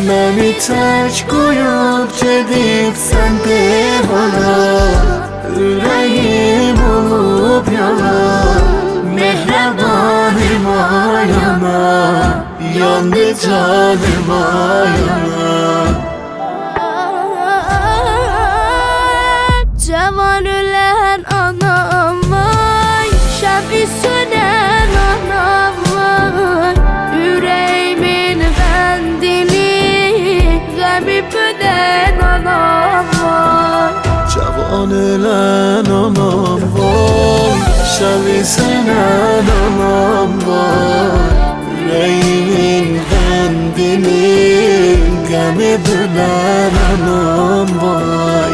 Beni terk koyup gedib sen devana, yüreğim olup yalan, mehribanım ayana, yandı canım ayana. Cavan ölen anam vay, şem'i sönen anam vay, yüreğimin bendini gemi bölen anam vay. Cavan ölen anam vay, şem'i sönen anam vay, yüreğimin bendini gemi bölen anam vay.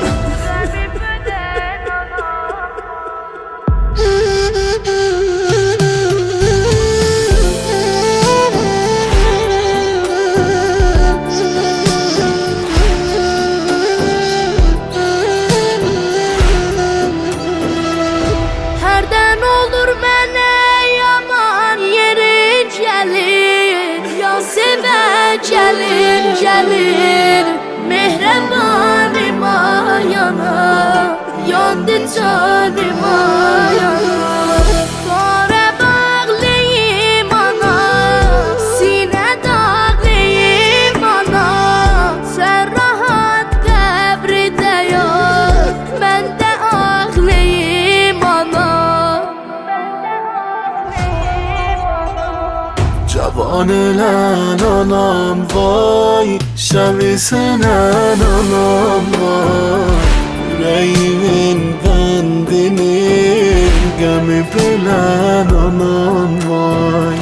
Herden olur mənə yaman yeri gəlir, yan sevə gəlir, gəlir. Mehribanım ayana, yandı canım ayana. Qara bağlıyım ana, sinə dağlıyım ana. Sən rahat qəbridə yox, mən də ağlayım ana. Cavan ölen anam vay, şem'i sönen anam vay, yüreğimin bendini gömüp ölen anam vay.